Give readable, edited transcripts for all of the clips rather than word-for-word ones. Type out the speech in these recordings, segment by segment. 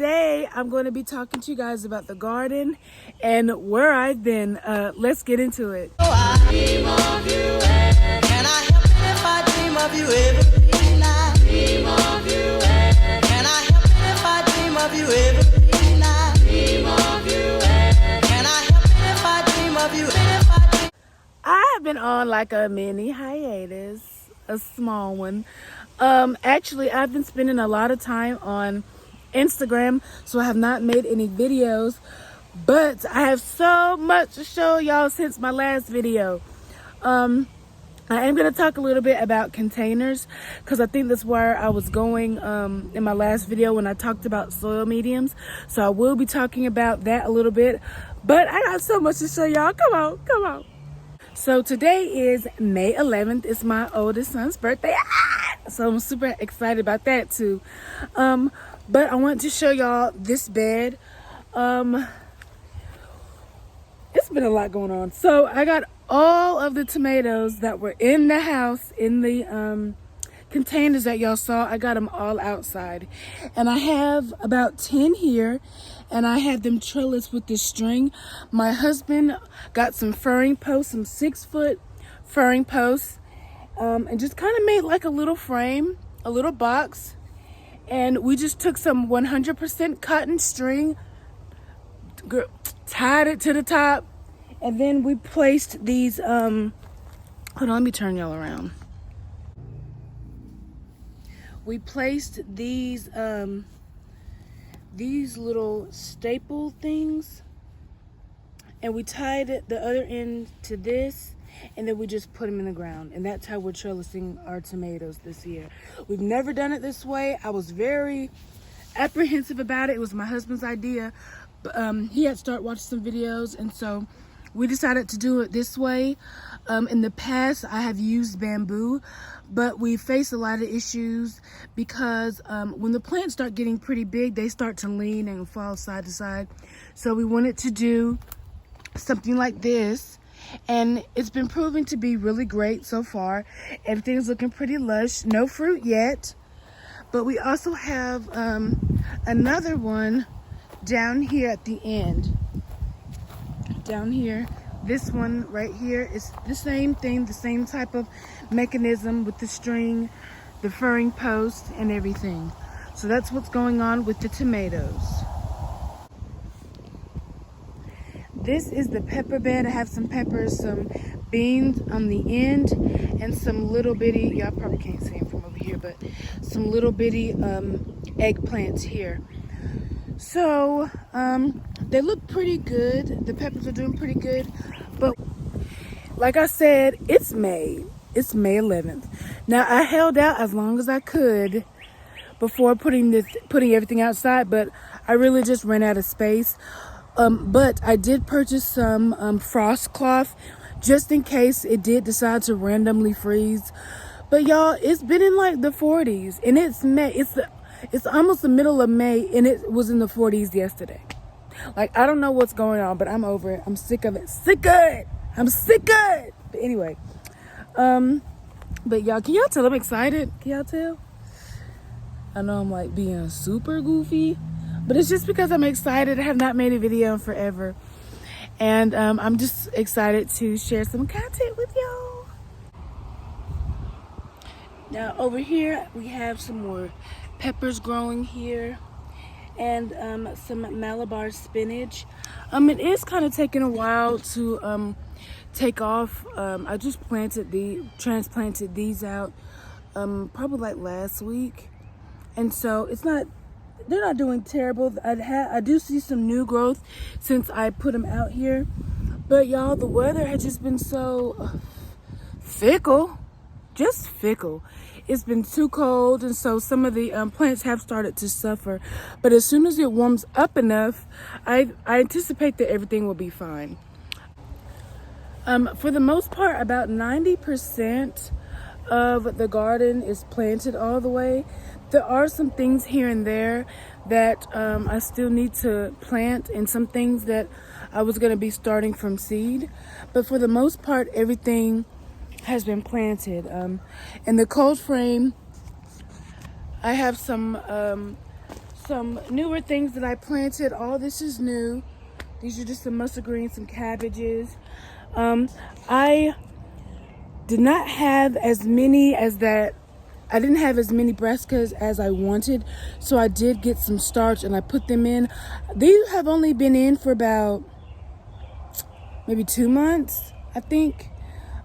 today I'm going to be talking to you guys about the garden and where I've been. Let's get into it. I dream of you, and can I help it if I dream of you every night? Dream of you, and can I help it if I dream of you every night? Dream of you, and can I help it if I dream of you I have been on like a mini hiatus, a small one. Actually, I've been spending a lot of time on Instagram, so I have not made any videos, but I have so much to show y'all since my last video. I am going to talk a little bit about containers because I think that's where I was going in my last video when I talked about soil mediums. So I will be talking about that a little bit, but I got so much to show y'all. Come on. So today is May 11th. It's my oldest son's birthday. So I'm super excited about that too. But I want to show y'all this bed. It's been a lot going on. So I got all of the tomatoes that were in the house in the containers that y'all saw. I got them all outside. And I have about 10 here. And I had them trellised with this string. My husband got some furring posts, some 6-foot furring posts, and just kind of made like a little frame, a little box. And we just took some 100% cotton string, tied it to the top, and then we placed these, hold on, let me turn y'all around. We placed these little staple things, and we tied the other end to this, and then we just put them in the ground. And that's how we're trellising our tomatoes this year. We've never done it this way. I was very apprehensive about it. It was my husband's idea, but he had started watching some videos, and so we decided to do it this way. In the past, I have used bamboo, but we face a lot of issues because when the plants start getting pretty big, they start to lean and fall side to side. So we wanted to do something like this, and it's been proving to be really great so far. Everything's looking pretty lush. No fruit yet, but we also have another one down here at the end. Down here, this one right here is the same thing, the same type of mechanism with the string, the furring post, and everything. So that's what's going on with the tomatoes. This is the pepper bed. I have some peppers, some beans on the end, and some little bitty, y'all probably can't see them from over here, but some little bitty eggplants here. So they look pretty good. The peppers are doing pretty good, but like I said, it's May 11th. Now I held out as long as I could before putting everything outside, but I really just ran out of space. But I did purchase some frost cloth just in case it did decide to randomly freeze. But y'all, it's been in like the 40s, and it's May. It's almost the middle of May, and it was in the 40s yesterday. Like, I don't know what's going on, but I'm over it. I'm sick of it. I'm sick of it. But anyway, but y'all, can y'all tell I'm excited? Can y'all tell? I know I'm like being super goofy, but it's just because I'm excited. I have not made a video in forever, and I'm just excited to share some content with y'all. Now over here we have some more peppers growing here, and some Malabar spinach. It is kind of taking a while to take off. I just transplanted these out probably like last week, and so they're not doing terrible. I do see some new growth since I put them out here, but y'all, the weather has just been so fickle. It's been too cold, and so some of the plants have started to suffer. But as soon as it warms up enough, I anticipate that everything will be fine. For the most part, about 90% of the garden is planted all the way. There are some things here and there that I still need to plant, and some things that I was going to be starting from seed. But for the most part, everything has been planted. In the cold frame, I have some some newer things that I planted. All this is new. These are just some mustard greens, some cabbages. I did not have as many as that. I didn't have as many brassicas as I wanted, so I did get some starch and I put them in. These have only been in for about maybe 2 months, I think.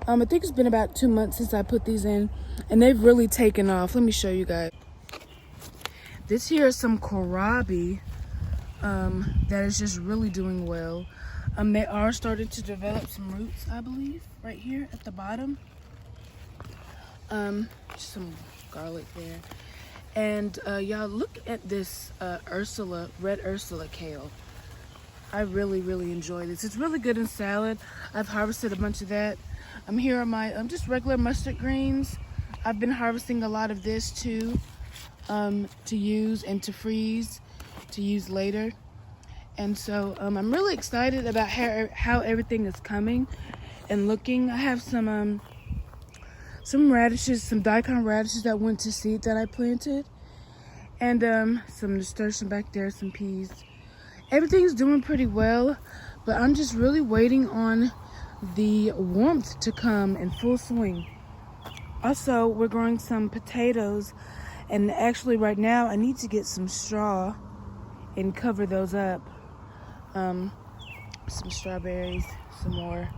I think it's been about 2 months since I put these in, and they've really taken off. Let me show you guys. This here is some kohlrabi that is just really doing well. They are starting to develop some roots, I believe, right here at the bottom. Just some garlic there. And y'all, look at this Ursula, red Ursula kale. I really, really enjoy this. It's really good in salad. I've harvested a bunch of that. Here are my just regular mustard greens. I've been harvesting a lot of this too, to use and to freeze, to use later. And so I'm really excited about how everything is coming and looking. I have some radishes, some daikon radishes that went to seed that I planted, and some nasturtium back there, some peas. Everything's doing pretty well, but I'm just really waiting on the warmth to come in full swing. Also, we're growing some potatoes, and actually right now I need to get some straw and cover those up. Some strawberries, some more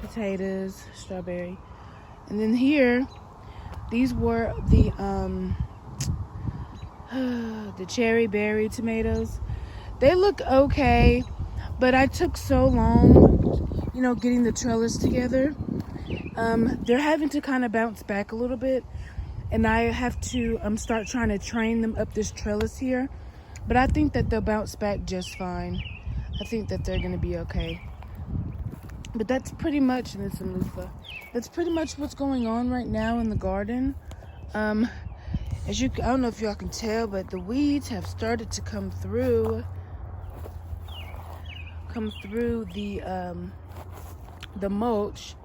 potatoes, strawberry. And then here, these were the cherry berry tomatoes. They look okay, but I took so long, you know, getting the trellis together. They're having to kind of bounce back a little bit, and I have to start trying to train them up this trellis here. But I think that they'll bounce back just fine. I think that they're gonna be okay. But that's pretty much, and there's some loofah. That's pretty much what's going on right now in the garden. I don't know if y'all can tell, but the weeds have started to come through the mulch,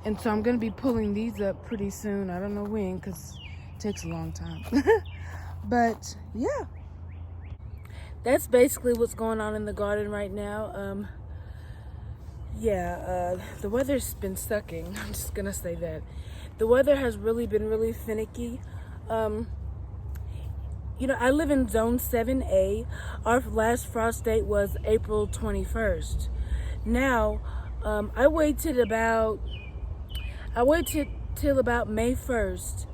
and so I'm gonna be pulling these up pretty soon. I don't know when, because it takes a long time. But yeah, that's basically what's going on in the garden right now. The weather's been sucking. I'm just gonna say that. The weather has really been really finicky. You know, I live in zone 7A. Our last frost date was April 21st. Now, I waited till about May 1st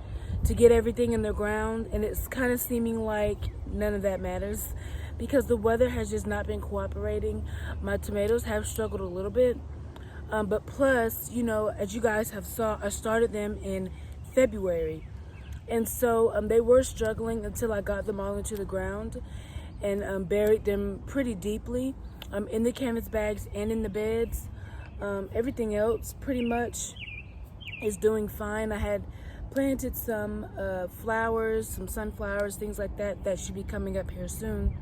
to get everything in the ground, and it's kind of seeming like none of that matters because the weather has just not been cooperating. My tomatoes have struggled a little bit, but plus, you know, as you guys have saw, I started them in February. And so they were struggling until I got them all into the ground and buried them pretty deeply in the canvas bags and in the beds. Everything else pretty much is doing fine. I had planted some flowers, some sunflowers, things like that, that should be coming up here soon.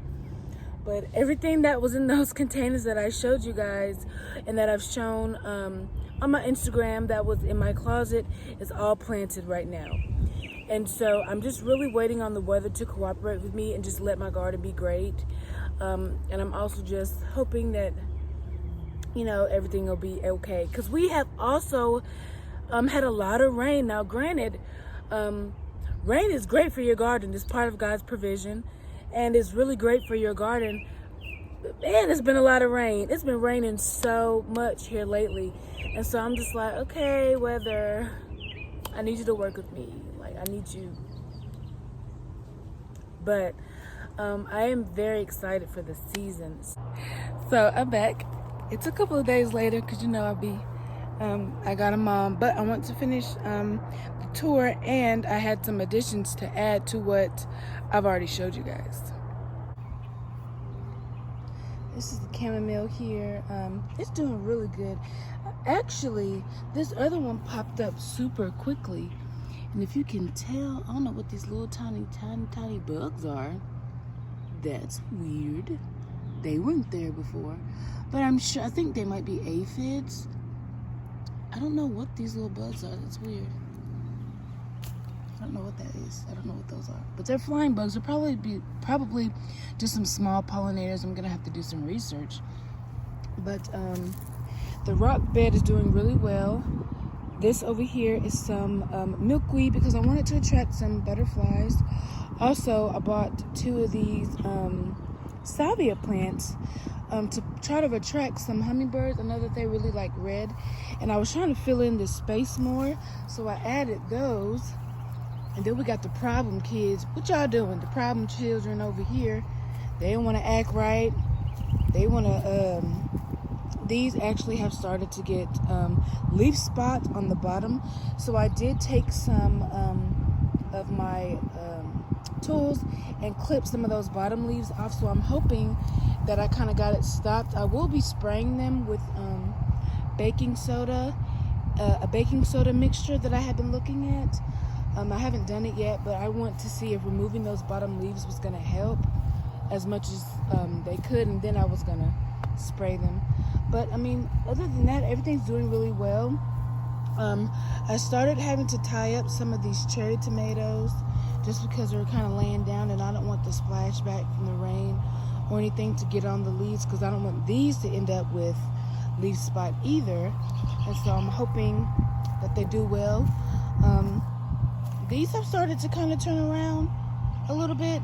But everything that was in those containers that I showed you guys and that I've shown on my Instagram that was in my closet is all planted right now. And so I'm just really waiting on the weather to cooperate with me and just let my garden be great. And I'm also just hoping that, you know, everything will be okay. Because we have also had a lot of rain. Now, granted, rain is great for your garden. It's part of God's provision. And it's really great for your garden. But man, it's been a lot of rain. It's been raining so much here lately. And so I'm just like, okay, weather, I need you to work with me. I need you. But I am very excited for the seasons. So I'm back. It's a couple of days later because, you know, I got a mom, but I want to finish the tour, and I had some additions to add to what I've already showed you guys. This is the chamomile here. It's doing really good. Actually, this other one popped up super quickly. And if you can tell, I don't know what these little tiny bugs are. That's weird. They weren't there before. But I think they might be aphids. I don't know what these little bugs are. That's weird. don't know what that is. I don't know what those are. But they're flying bugs. They're probably just some small pollinators. I'm gonna have to do some research. But the rock bed is doing really well. This over here is some milkweed because I wanted to attract some butterflies. Also, I bought 2 of these salvia plants to try to attract some hummingbirds. I know that they really like red, and I was trying to fill in this space more, so I added those. And then we got the problem kids. What y'all doing? The problem children over here. They want to act right. They want to these actually have started to get leaf spot on the bottom, so I did take some of my tools and clip some of those bottom leaves off. So I'm hoping that I kind of got it stopped. I will be spraying them with baking soda, a baking soda mixture that I have been looking at. I haven't done it yet, but I want to see if removing those bottom leaves was going to help as much as they could, and then I was going to spray them. But I mean, other than that, everything's doing really well. I started having to tie up some of these cherry tomatoes just because they're kind of laying down, and I don't want the splashback from the rain or anything to get on the leaves, because I don't want these to end up with leaf spot either. And so I'm hoping that they do well. These have started to kind of turn around a little bit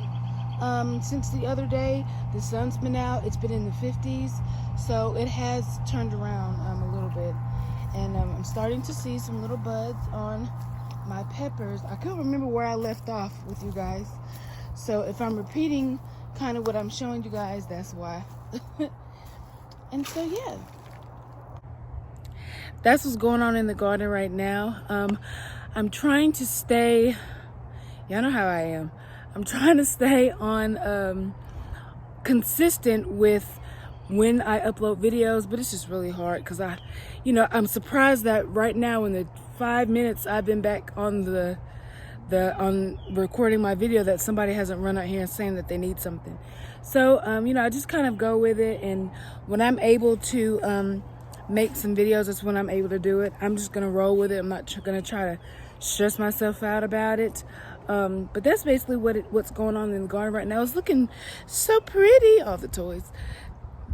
since the other day. The sun's been out. It's been in the 50s, so it has turned around a little bit. And I'm starting to see some little buds on my peppers. I couldn't remember where I left off with you guys, so if I'm repeating kind of what I'm showing you guys, that's why. And so yeah, that's what's going on in the garden right now. I'm trying to stay, y'all know how I am, I'm trying to stay on consistent with when I upload videos, but it's just really hard because I'm surprised that right now in the 5 minutes I've been back on on recording my video that somebody hasn't run out here and saying that they need something. So I just kind of go with it, and when I'm able to make some videos, that's when I'm able to do it. I'm just gonna roll with it. I'm not gonna try to stress myself out about it. But that's basically what's going on in the garden right now. It's looking so pretty. All the toys.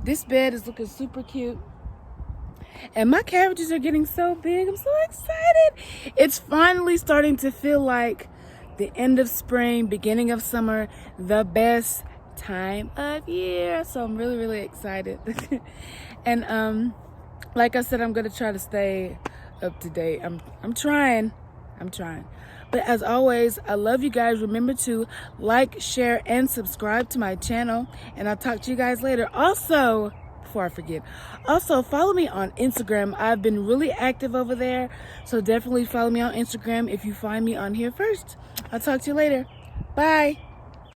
This bed is looking super cute. And my cabbages are getting so big. I'm so excited. It's finally starting to feel like the end of spring, beginning of summer, the best time of year. So I'm really, really excited. And like I said, I'm going to try to stay up to date. I'm trying. But as always, I love you guys. Remember to like, share, and subscribe to my channel. And I'll talk to you guys later. Also, before I forget, follow me on Instagram. I've been really active over there, so definitely follow me on Instagram if you find me on here first. I'll talk to you later. Bye.